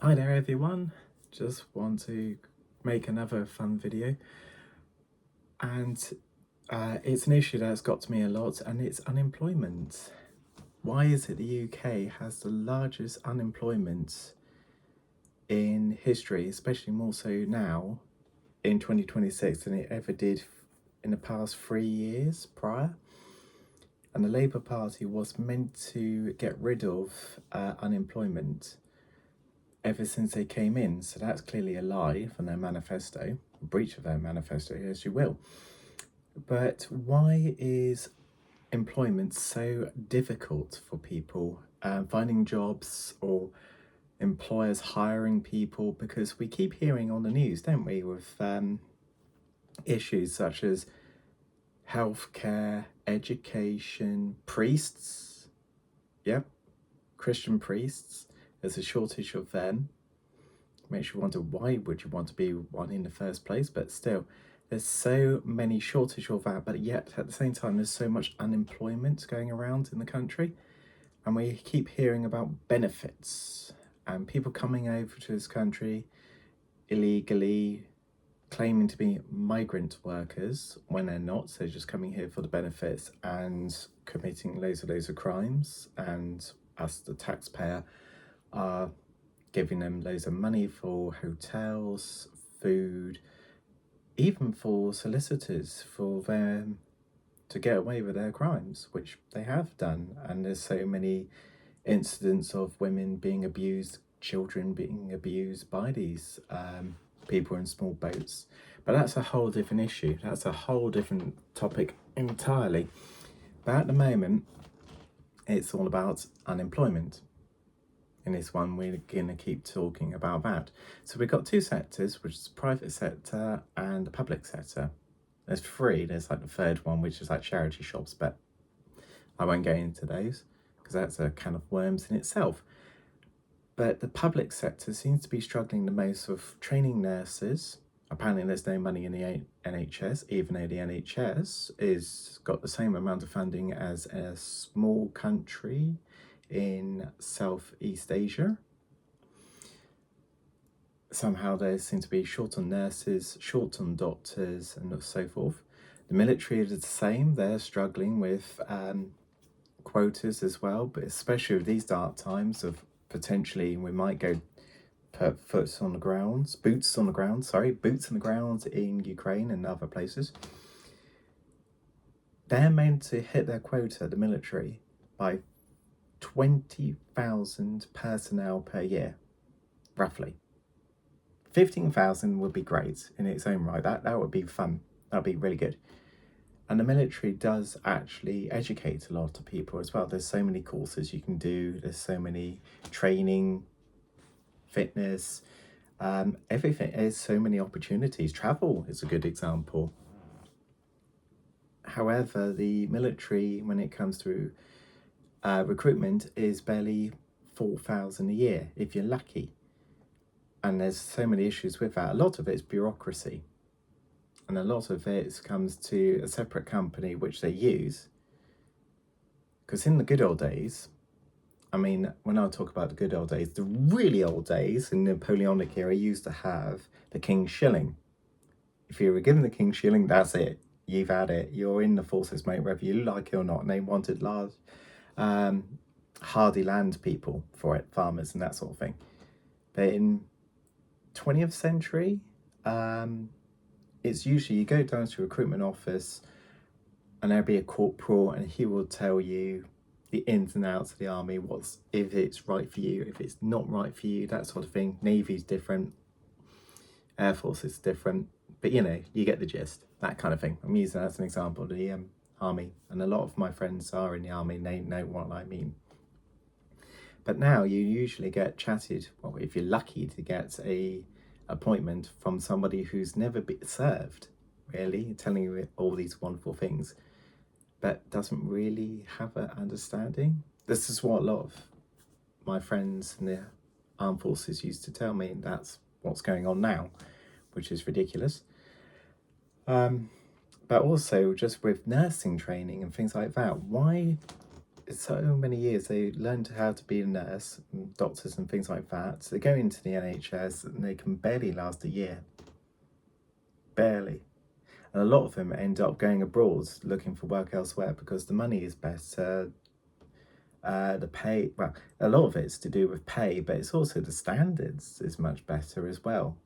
Hi there everyone, just want to make another fun video, and it's an issue that's got to me a lot, and it's unemployment. Why is it the UK has the largest unemployment in history, especially more so now in 2026 than it ever did in the past 3 years prior? And the Labour Party was meant to get rid of unemployment ever since they came in. So that's clearly a lie from their manifesto, a breach of their manifesto, as you will. But why is employment so difficult for people finding jobs or employers hiring people? Because we keep hearing on the news, don't we, with issues such as healthcare, education, priests, yep, Christian priests. There's a shortage of them. Makes you wonder, why would you want to be one in the first place? But still, there's so many shortage of that, but yet at the same time there's so much unemployment going around in the country, and we keep hearing about benefits and people coming over to this country illegally, claiming to be migrant workers when they're not. So just coming here for the benefits and committing loads of crimes, and us, the taxpayer, are giving them loads of money for hotels, food, even for solicitors for them to get away with their crimes, which they have done. And there's so many incidents of women being abused, children being abused by these people in small boats. But that's a whole different issue. That's a whole different topic entirely. But at the moment, it's all about unemployment. In this one, we're going to keep talking about that. So we've got two sectors, which is the private sector and the public sector. There's three. There's like the third one, which is like charity shops, but I won't go into those because that's a can of worms in itself. But the public sector seems to be struggling the most with training nurses. Apparently there's no money in the NHS, even though the NHS is got the same amount of funding as a small country in Southeast Asia. Somehow there seem to be short on nurses, short on doctors, and so forth. The military is the same. They're struggling with quotas as well, but especially with these dark times of potentially we might go put boots on the ground in Ukraine and other places. They're meant to hit their quota, the military, by 20,000 personnel per year, roughly. 15,000 would be great in its own right. That would be fun. That would be really good. And the military does actually educate a lot of people as well. There's so many courses you can do. There's so many training, fitness, everything. There's so many opportunities. Travel is a good example. However, the military, when it comes to recruitment, is barely 4,000 a year, if you're lucky. And there's so many issues with that. A lot of it's bureaucracy. And a lot of it comes to a separate company which they use. Because in the good old days, I mean, when I talk about the good old days, the really old days in the Napoleonic era used to have the King's Shilling. If you were given the King's Shilling, that's it. You've had it. You're in the forces, mate, whether you like it or not. And they wanted large, hardy land people for it, farmers and that sort of thing. But in 20th century, it's usually you go down to a recruitment office and there'll be a corporal and he will tell you the ins and outs of the army, if it's right for you, if it's not right for you, that sort of thing. Navy's different, Air Force is different, but you know, you get the gist, that kind of thing. I'm using that as an example, the army, and a lot of my friends are in the army and they know what I mean. But now you usually get chatted, well, if you're lucky to get a appointment from somebody who's never been served, really, telling you all these wonderful things, but doesn't really have an understanding. This is what a lot of my friends in the armed forces used to tell me, and that's what's going on now, which is ridiculous. But also just with nursing training and things like that, why so many years they learned how to be a nurse, and doctors and things like that. So they go into the NHS and they can barely last a year. Barely. And a lot of them end up going abroad looking for work elsewhere because the money is better. The pay, well, a lot of it's to do with pay, but it's also the standards is much better as well.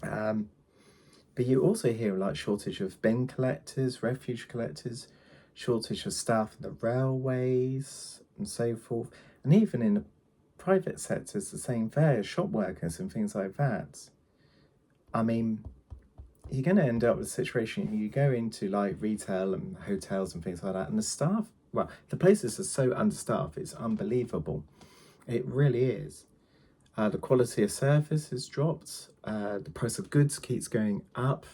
But you also hear like shortage of bin collectors, refuge collectors, shortage of staff in the railways and so forth. And even in the private sector, it's the same there, shop workers and things like that. I mean, you're going to end up with a situation, you go into like retail and hotels and things like that, and the staff, well, the places are so understaffed, it's unbelievable. It really is. The quality of service has dropped. The price of goods keeps going up.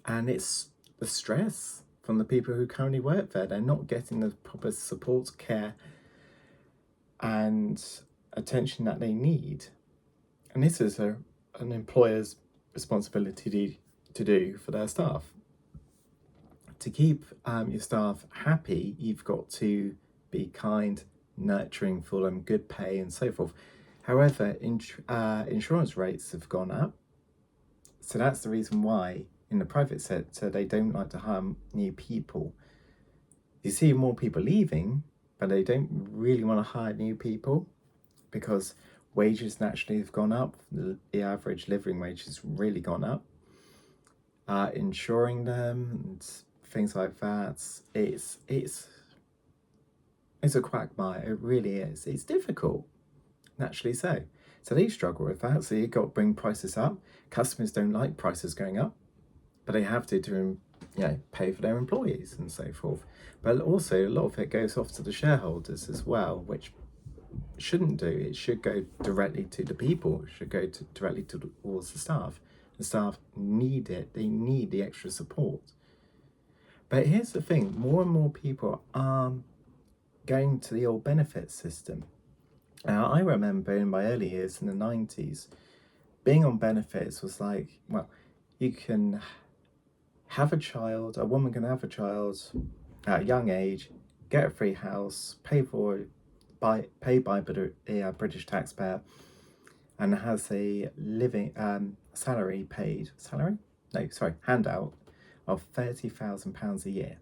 And it's the stress from the people who currently work there. They're not getting the proper support, care, and attention that they need. And this is an employer's responsibility to do for their staff. To keep your staff happy, you've got to be kind, nurturing, full of good pay and so forth. However, insurance rates have gone up. So that's the reason why in the private sector, they don't like to hire new people. You see more people leaving, but they don't really want to hire new people because wages naturally have gone up. The average living wage has really gone up. Insuring them and things like that, it's a quagmire. It really is. It's difficult, naturally so. So they struggle with that. So you've got to bring prices up. Customers don't like prices going up, but they have to pay for their employees and so forth. But also a lot of it goes off to the shareholders as well, which shouldn't do. It should go directly to the people. It should go directly towards the staff. The staff need it. They need the extra support. But here's the thing, more and more people are going to the old benefit system. Now, I remember in my early years in the 90s, being on benefits was like, well, you can have a child, a woman can have a child at a young age, get a free house, paid by a British taxpayer, and has a living handout of £30,000 a year.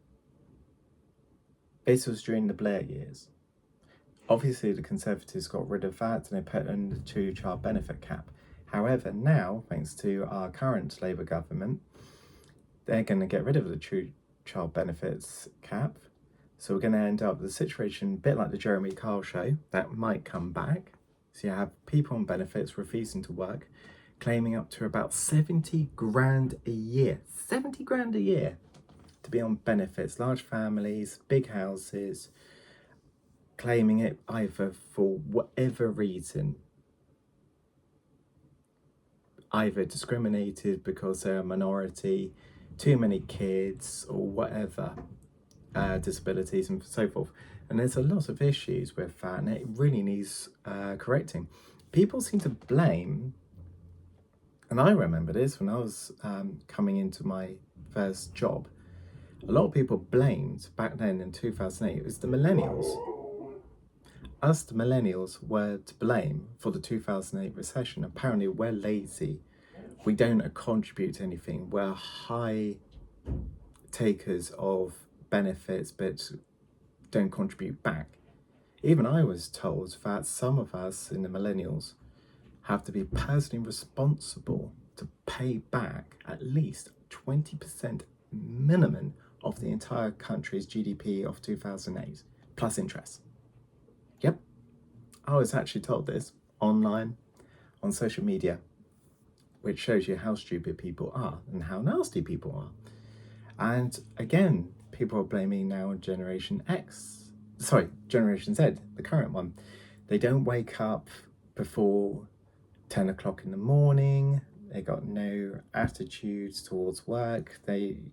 This was during the Blair years. Obviously, the Conservatives got rid of that and they put in the 2-child benefit cap. However, now, thanks to our current Labour government, they're going to get rid of the 2-child benefits cap. So we're going to end up with a situation a bit like the Jeremy Kyle show that might come back. So you have people on benefits refusing to work, claiming up to about 70 grand a year. 70 grand a year to be on benefits. Large families, big houses, claiming it either for whatever reason. Either discriminated because they're a minority, too many kids, or whatever, disabilities and so forth. And there's a lot of issues with that, and it really needs correcting. People seem to blame, and I remember this when I was coming into my first job, a lot of people blamed back then in 2008, it was the millennials. Us, the millennials, were to blame for the 2008 recession. Apparently, we're lazy. We don't contribute to anything. We're high takers of benefits, but don't contribute back. Even I was told that some of us in the millennials have to be personally responsible to pay back at least 20% minimum of the entire country's GDP of 2008, plus interest. Yep, I was actually told this online on social media, which shows you how stupid people are and how nasty people are. And again, people are blaming now Generation Z, the current one. They don't wake up before 10 o'clock in the morning. They got no attitudes towards work. They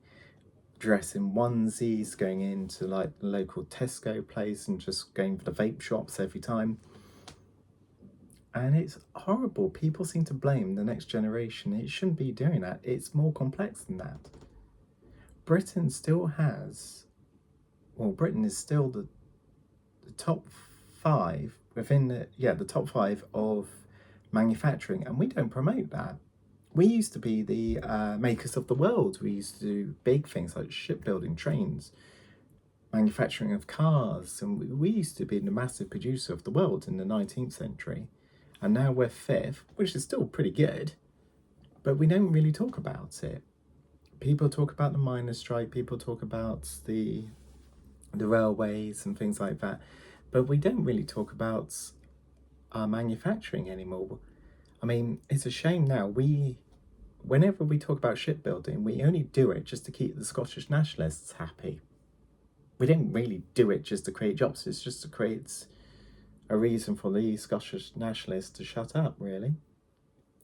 dress in onesies, going into like the local Tesco place and just going for the vape shops every time. And it's horrible. People seem to blame the next generation. It shouldn't be doing that. It's more complex than that. Britain is still top 5 within the top 5 of manufacturing, and we don't promote that. We used to be the makers of the world. We used to do big things like shipbuilding, trains, manufacturing of cars, and we used to be the massive producer of the world in the 19th century. And now we're 5th, which is still pretty good, but we don't really talk about it. People talk about the miners' strike, people talk about the railways and things like that, but we don't really talk about our manufacturing anymore. I mean, it's a shame now. Whenever we talk about shipbuilding, we only do it just to keep the Scottish nationalists happy. We don't really do it just to create jobs. It's just to create a reason for the Scottish nationalists to shut up, really.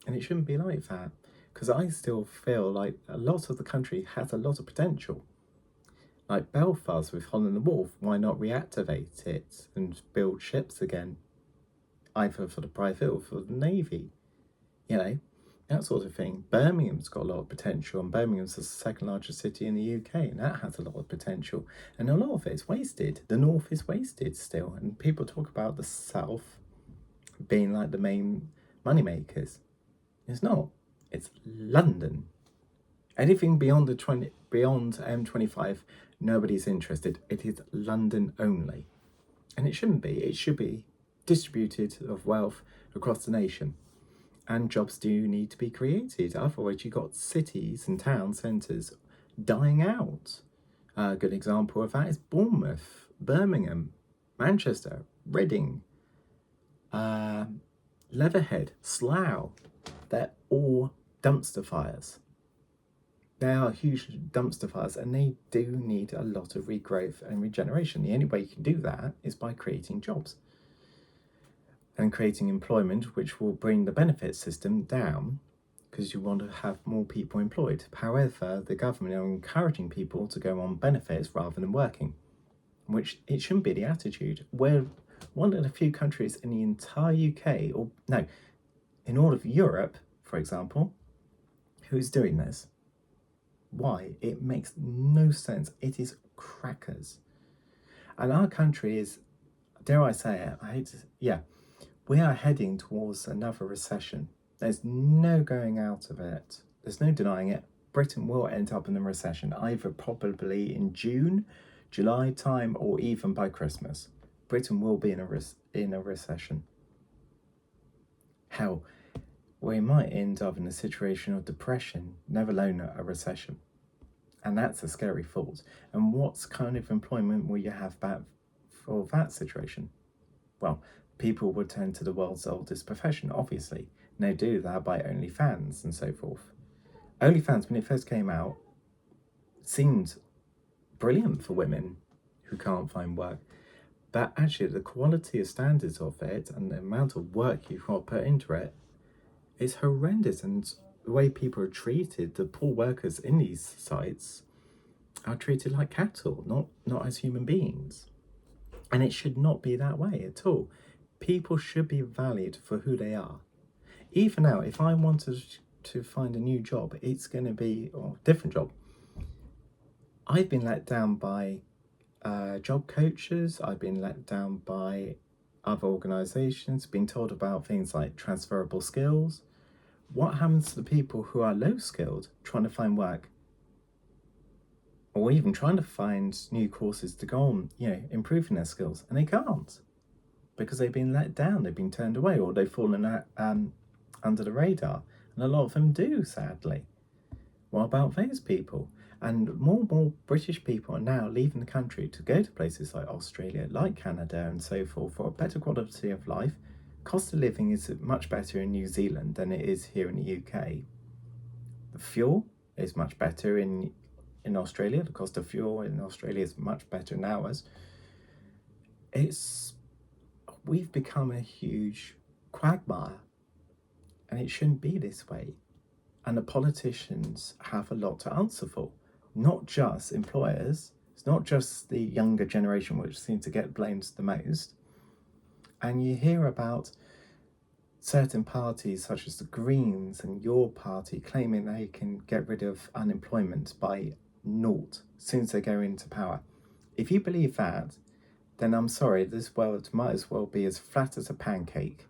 And it shouldn't be like that, because I still feel like a lot of the country has a lot of potential. Like Belfast with Holland and Wolff, why not reactivate it and build ships again? Either for the private or for the Navy. You know, that sort of thing. Birmingham's got a lot of potential, and Birmingham's the second largest city in the UK, and that has a lot of potential. And a lot of it is wasted. The north is wasted still, and people talk about the south being like the main money makers. It's not. It's London. Anything beyond M25, nobody's interested. It is London only, and it shouldn't be. It should be distributed of wealth across the nation. And jobs do need to be created. Otherwise, you've got cities and town centres dying out. A good example of that is Bournemouth, Birmingham, Manchester, Reading, Leatherhead, Slough. They're all dumpster fires. They are huge dumpster fires, and they do need a lot of regrowth and regeneration. The only way you can do that is by creating jobs and creating employment, which will bring the benefit system down, because you want to have more people employed. However, the government are encouraging people to go on benefits rather than working, which it shouldn't be the attitude. We're one of the few countries in the entire UK, or no, in all of Europe, for example, who's doing this. Why? It makes no sense. It is crackers. And our country is, dare I say it, we are heading towards another recession. There's no going out of it. There's no denying it. Britain will end up in a recession, either probably in June, July time, or even by Christmas. Britain will be in a recession. Hell, we might end up in a situation of depression, never alone a recession. And that's a scary thought. And what kind of employment will you have back for that situation? Well, people would turn to the world's oldest profession, obviously. And they do that by OnlyFans and so forth. OnlyFans, when it first came out, seemed brilliant for women who can't find work. But actually, the quality of standards of it and the amount of work you've got to put into it is horrendous. And the way people are treated, the poor workers in these sites, are treated like cattle, not as human beings. And it should not be that way at all. People should be valued for who they are. Even now, if I wanted to find a new job, it's going to be a different job. I've been let down by job coaches. I've been let down by other organisations, been told about things like transferable skills. What happens to the people who are low skilled trying to find work? Or even trying to find new courses to go on, improving their skills, and they can't because they've been let down, they've been turned away, or they've fallen under the radar. And a lot of them do, sadly. What about those people? And more British people are now leaving the country to go to places like Australia, like Canada, and so forth for a better quality of life. Cost of living is much better in New Zealand than it is here in the UK. The fuel is much better in Australia. The cost of fuel in Australia is much better than ours. We've become a huge quagmire, and it shouldn't be this way. And the politicians have a lot to answer for, not just employers. It's not just the younger generation which seem to get blamed the most. And you hear about certain parties such as the Greens and your party claiming they can get rid of unemployment by naught as soon as they go into power. If you believe that, then I'm sorry, this world might as well be as flat as a pancake.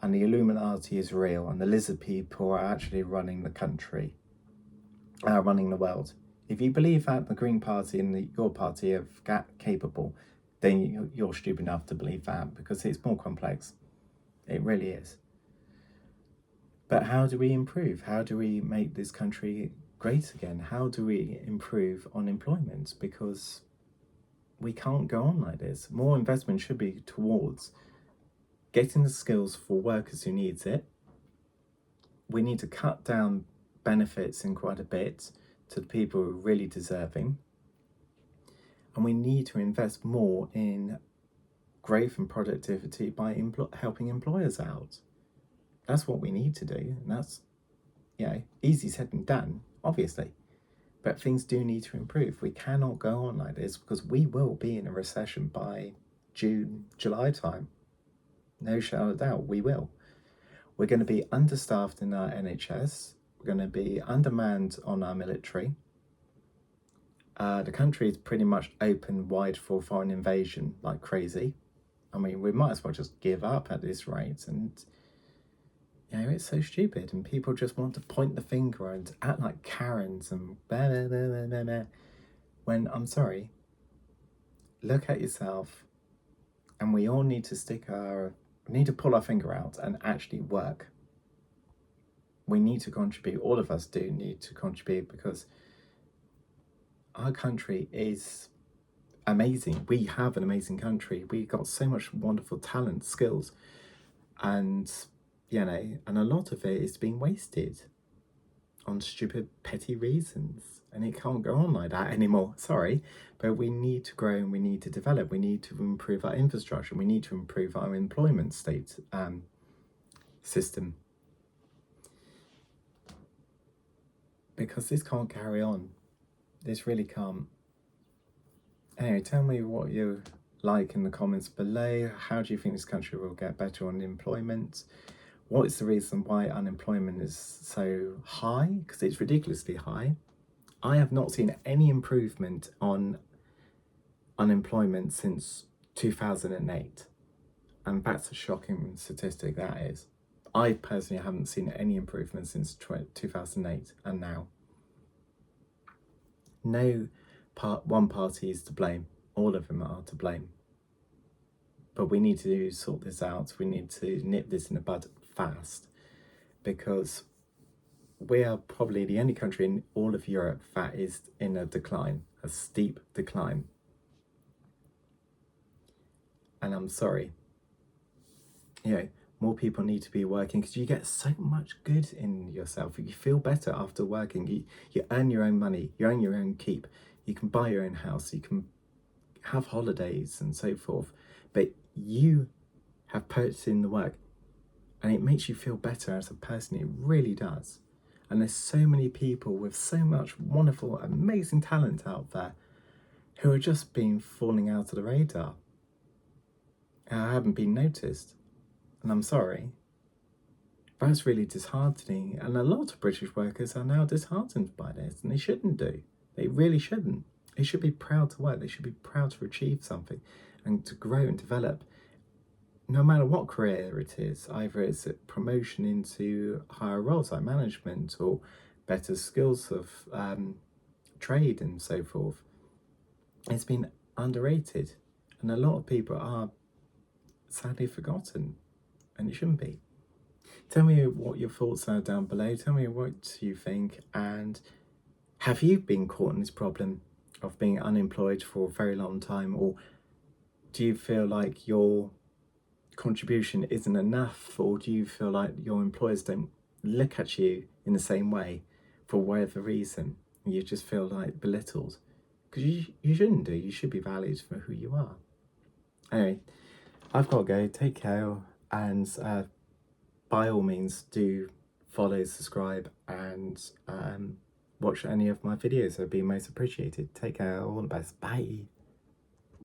And the Illuminati is real, and the lizard people are actually running the country, running the world. If you believe that the Green Party and your party are capable, then you're stupid enough to believe that, because it's more complex. It really is. But how do we improve? How do we make this country great again? How do we improve on employment? Because we can't go on like this. More investment should be towards getting the skills for workers who needs it. We need to cut down benefits in quite a bit to the people who are really deserving. And we need to invest more in growth and productivity by helping employers out. That's what we need to do. And that's, easy said than done, obviously. But things do need to improve. We cannot go on like this, because we will be in a recession by June, July time. No shadow of doubt, we will. We're going to be understaffed in our NHS. We're going to be undermanned on our military. The country is pretty much open wide for foreign invasion like crazy. I mean, we might as well just give up at this rate. And, it's so stupid. And people just want to point the finger and act like Karens and blah, blah, blah, blah, blah, blah. When, I'm sorry, look at yourself. And we all need to pull our finger out and actually work. We need to contribute. All of us do need to contribute, because our country is amazing. We have an amazing country. We've got so much wonderful talent, skills, and and a lot of it is being wasted on stupid, petty reasons. And it can't go on like that anymore. Sorry, but we need to grow and we need to develop. We need to improve our infrastructure. We need to improve our employment system. Because this can't carry on. This really can't. Anyway, tell me what you like in the comments below. How do you think this country will get better on employment? What is the reason why unemployment is so high? Because it's ridiculously high. I have not seen any improvement on unemployment since 2008. And that's a shocking statistic, that is. I personally haven't seen any improvement since 2008 and now. No one party is to blame. All of them are to blame. But we need to sort this out. We need to nip this in the bud fast, because we are probably the only country in all of Europe that is in a decline, a steep decline. And I'm sorry, more people need to be working, because you get so much good in yourself. You feel better after working. You earn your own money, you own your own keep, you can buy your own house, you can have holidays and so forth. But you have put in the work, and it makes you feel better as a person. It really does. And there's so many people with so much wonderful, amazing talent out there who are just been falling out of the radar. I haven't been noticed. And I'm sorry. That's really disheartening. And a lot of British workers are now disheartened by this, and they shouldn't do. They really shouldn't. They should be proud to work. They should be proud to achieve something and to grow and develop. No matter what career it is, either it's a promotion into higher roles like management or better skills of trade and so forth. It's been underrated, and a lot of people are sadly forgotten, and it shouldn't be. Tell me what your thoughts are down below. Tell me what you think, and have you been caught in this problem of being unemployed for a very long time, or do you feel like your contribution isn't enough, or do you feel like your employers don't look at you in the same way for whatever reason? You just feel like belittled, because you shouldn't do. You should be valued for who you are. Anyway, I've got to go. Take care, and by all means do follow, subscribe, and watch any of my videos. It'd be most appreciated. Take care. All the best. Bye.